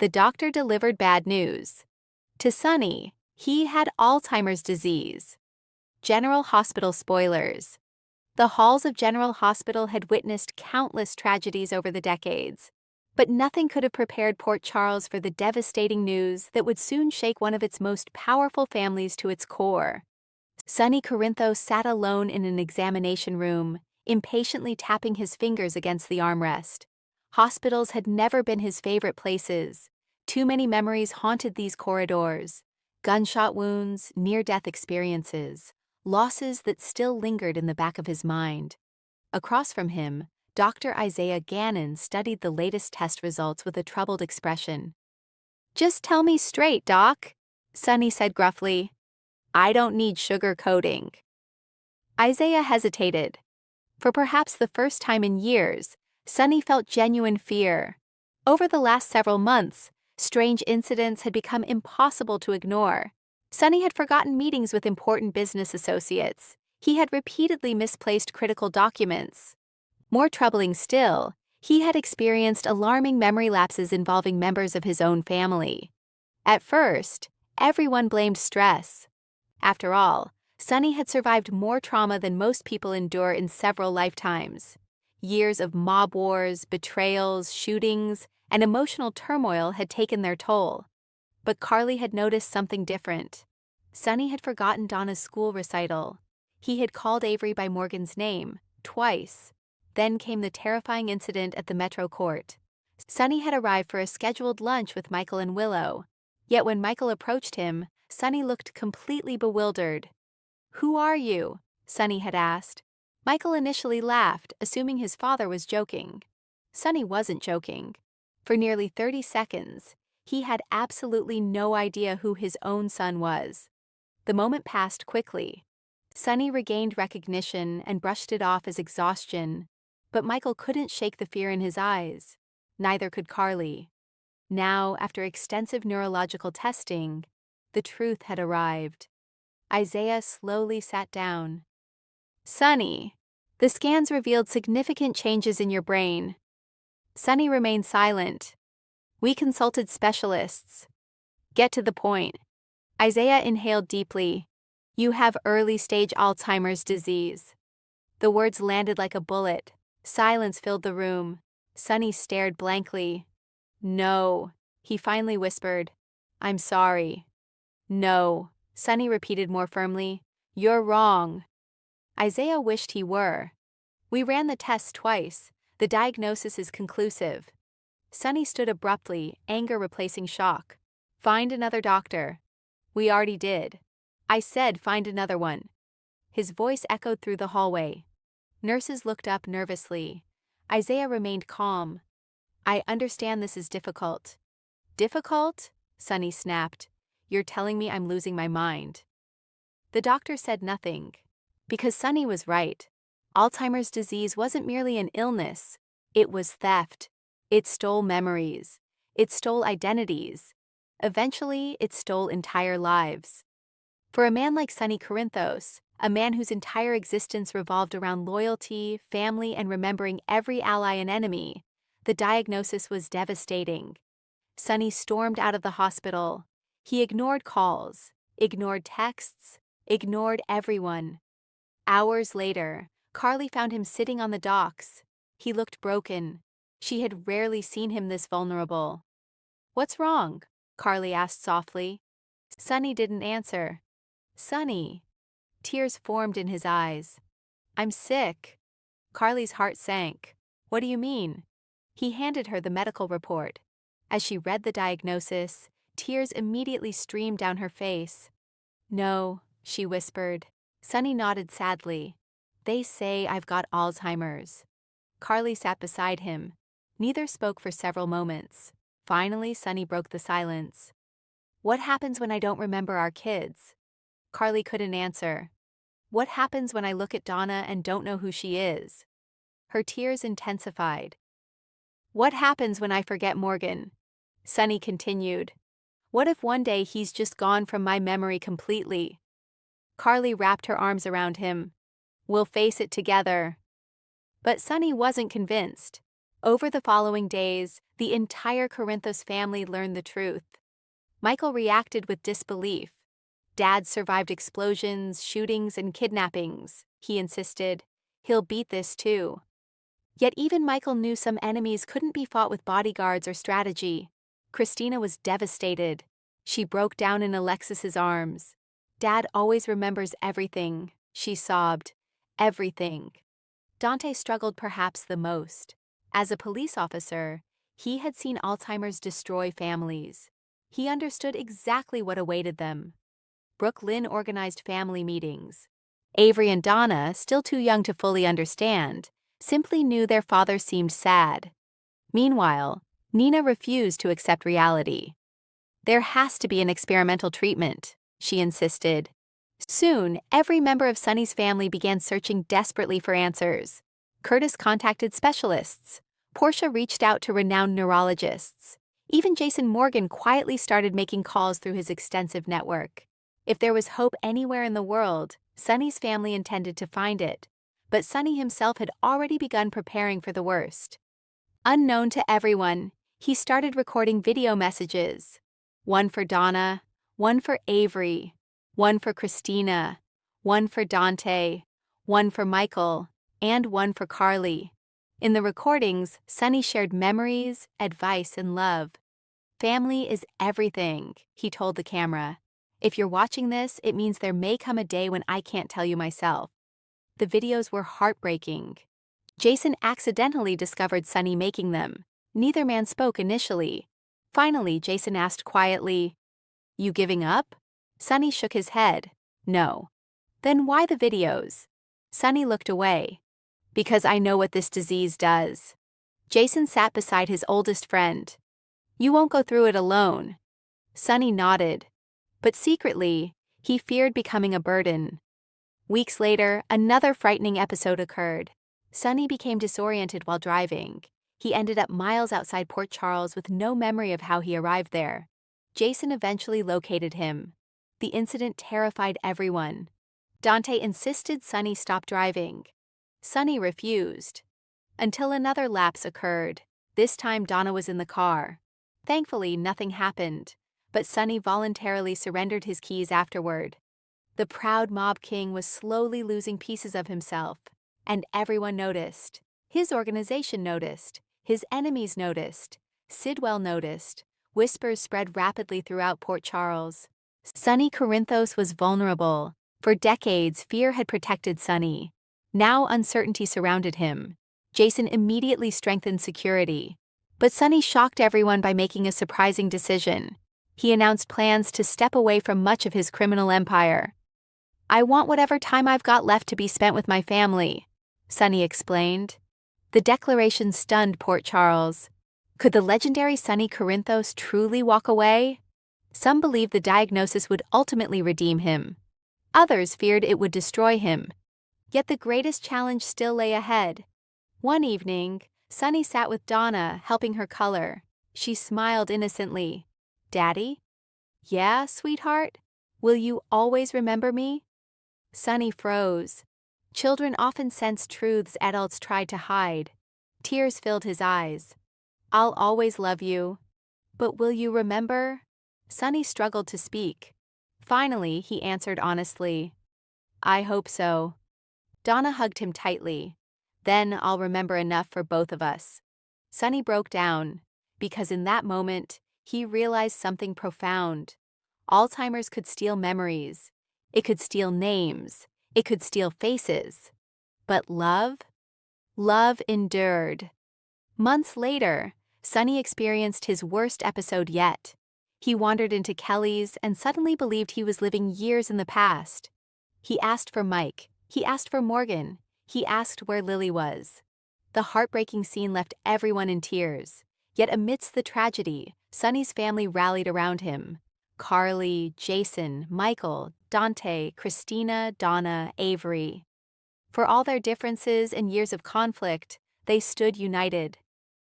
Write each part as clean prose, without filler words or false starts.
The doctor delivered bad news. To Sonny, he had Alzheimer's disease. General Hospital spoilers. The halls of General Hospital had witnessed countless tragedies over the decades, but nothing could have prepared Port Charles for the devastating news that would soon shake one of its most powerful families to its core. Sonny Corinthos sat alone in an examination room, impatiently tapping his fingers against the armrest. Hospitals had never been his favorite places. Too many memories haunted these corridors. Gunshot wounds, near-death experiences, losses that still lingered in the back of his mind. Across from him, Dr. Isaiah Gannon studied the latest test results with a troubled expression. "Just tell me straight, Doc," Sonny said gruffly. "I don't need sugar coating." Isaiah hesitated. For perhaps the first time in years, Sonny felt genuine fear. Over the last several months, strange incidents had become impossible to ignore. Sonny had forgotten meetings with important business associates. He had repeatedly misplaced critical documents. More troubling still, he had experienced alarming memory lapses involving members of his own family. At first, everyone blamed stress. After all, Sonny had survived more trauma than most people endure in several lifetimes. Years of mob wars, betrayals, shootings, and emotional turmoil had taken their toll. But Carly had noticed something different. Sonny had forgotten Donna's school recital. He had called Avery by Morgan's name, twice. Then came the terrifying incident at the Metro Court. Sonny had arrived for a scheduled lunch with Michael and Willow. Yet when Michael approached him, Sonny looked completely bewildered. "Who are you?" Sonny had asked. Michael initially laughed, assuming his father was joking. Sonny wasn't joking. For nearly 30 seconds, he had absolutely no idea who his own son was. The moment passed quickly. Sonny regained recognition and brushed it off as exhaustion, but Michael couldn't shake the fear in his eyes. Neither could Carly. Now, after extensive neurological testing, the truth had arrived. Isaiah slowly sat down. "Sonny, the scans revealed significant changes in your brain." Sonny remained silent. "We consulted specialists." "Get to the point." Isaiah inhaled deeply. "You have early-stage Alzheimer's disease." The words landed like a bullet. Silence filled the room. Sonny stared blankly. "No," he finally whispered. "I'm sorry." "No," Sonny repeated more firmly. "You're wrong." Isaiah wished he were. "We ran the tests twice. The diagnosis is conclusive." Sonny stood abruptly, anger replacing shock. "Find another doctor." "We already did." "I said find another one." His voice echoed through the hallway. Nurses looked up nervously. Isaiah remained calm. "I understand this is difficult." "Difficult?" Sonny snapped. "You're telling me I'm losing my mind." The doctor said nothing. Because Sonny was right. Alzheimer's disease wasn't merely an illness. It was theft. It stole memories. It stole identities. Eventually, it stole entire lives. For a man like Sonny Corinthos, a man whose entire existence revolved around loyalty, family, and remembering every ally and enemy, the diagnosis was devastating. Sonny stormed out of the hospital. He ignored calls, ignored texts, ignored everyone. Hours later, Carly found him sitting on the docks. He looked broken. She had rarely seen him this vulnerable. "What's wrong?" Carly asked softly. Sonny didn't answer. "Sonny." Tears formed in his eyes. "I'm sick." Carly's heart sank. "What do you mean?" He handed her the medical report. As she read the diagnosis, tears immediately streamed down her face. "No," she whispered. Sonny nodded sadly. "They say I've got Alzheimer's." Carly sat beside him. Neither spoke for several moments. Finally, Sonny broke the silence. "What happens when I don't remember our kids?" Carly couldn't answer. "What happens when I look at Donna and don't know who she is?" Her tears intensified. "What happens when I forget Morgan?" Sonny continued. "What if one day he's just gone from my memory completely?" Carly wrapped her arms around him. "We'll face it together." But Sonny wasn't convinced. Over the following days, the entire Corinthos family learned the truth. Michael reacted with disbelief. Dad survived explosions, shootings, and kidnappings, he insisted. He'll beat this too. Yet even Michael knew some enemies couldn't be fought with bodyguards or strategy. Christina was devastated. She broke down in Alexis's arms. Dad always remembers everything, she sobbed. Everything. Dante struggled perhaps the most. As a police officer, he had seen Alzheimer's destroy families. He understood exactly what awaited them. Brooke Lynn organized family meetings. Avery and Donna, still too young to fully understand, simply knew their father seemed sad. Meanwhile, Nina refused to accept reality. There has to be an experimental treatment, she insisted. Soon, every member of Sonny's family began searching desperately for answers. Curtis contacted specialists. Portia reached out to renowned neurologists. Even Jason Morgan quietly started making calls through his extensive network. If there was hope anywhere in the world, Sonny's family intended to find it. But Sonny himself had already begun preparing for the worst. Unknown to everyone, he started recording video messages. One for Donna, one for Avery, one for Christina, one for Dante, one for Michael, and one for Carly. In the recordings, Sonny shared memories, advice, and love. Family is everything, he told the camera. If you're watching this, it means there may come a day when I can't tell you myself. The videos were heartbreaking. Jason accidentally discovered Sonny making them. Neither man spoke initially. Finally, Jason asked quietly, "You giving up?" Sonny shook his head. "No." "Then why the videos?" Sonny looked away. "Because I know what this disease does." Jason sat beside his oldest friend. "You won't go through it alone." Sonny nodded. But secretly, he feared becoming a burden. Weeks later, another frightening episode occurred. Sonny became disoriented while driving. He ended up miles outside Port Charles with no memory of how he arrived there. Jason eventually located him. The incident terrified everyone. Dante insisted Sonny stop driving. Sonny refused. Until another lapse occurred. This time Donna was in the car. Thankfully, nothing happened, but Sonny voluntarily surrendered his keys afterward. The proud mob king was slowly losing pieces of himself, and everyone noticed. His organization noticed. His enemies noticed. Sidwell noticed. Whispers spread rapidly throughout Port Charles. Sonny Corinthos was vulnerable. For decades, fear had protected Sonny. Now uncertainty surrounded him. Jason immediately strengthened security. But Sonny shocked everyone by making a surprising decision. He announced plans to step away from much of his criminal empire. "I want whatever time I've got left to be spent with my family," Sonny explained. The declaration stunned Port Charles. Could the legendary Sonny Corinthos truly walk away? Some believed the diagnosis would ultimately redeem him. Others feared it would destroy him. Yet the greatest challenge still lay ahead. One evening, Sonny sat with Donna, helping her color. She smiled innocently. "Daddy?" "Yeah, sweetheart? Will you always remember me?" Sonny froze. Children often sense truths adults try to hide. Tears filled his eyes. "I'll always love you. But will you remember?" Sonny struggled to speak. Finally, he answered honestly, "I hope so." Donna hugged him tightly. "Then I'll remember enough for both of us." Sonny broke down, because in that moment, he realized something profound. Alzheimer's could steal memories. It could steal names. It could steal faces. But love? Love endured. Months later, Sonny experienced his worst episode yet. He wandered into Kelly's and suddenly believed he was living years in the past. He asked for Mike. He asked for Morgan. He asked where Lily was. The heartbreaking scene left everyone in tears. Yet amidst the tragedy, Sonny's family rallied around him. Carly, Jason, Michael, Dante, Christina, Donna, Avery. For all their differences and years of conflict, they stood united.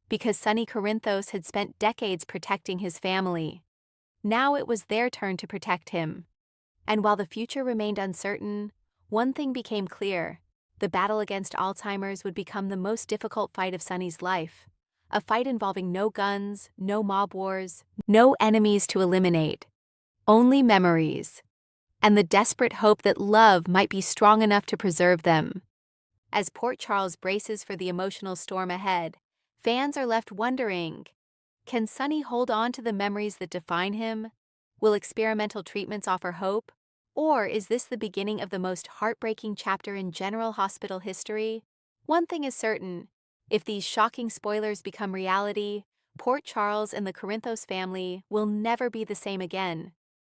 Because Sonny Corinthos had spent decades protecting his family. Now it was their turn to protect him. And while the future remained uncertain, one thing became clear. The battle against Alzheimer's would become the most difficult fight of Sonny's life. a fight involving no guns, no mob wars, no enemies to eliminate, only memories, and the desperate hope that love might be strong enough to preserve them. As Port Charles braces for the emotional storm ahead, fans are left wondering, can Sonny hold on to the memories that define him? Will experimental treatments offer hope? Or is this the beginning of the most heartbreaking chapter in General Hospital history? One thing is certain, if these shocking spoilers become reality, Port Charles and the Corinthos family will never be the same again.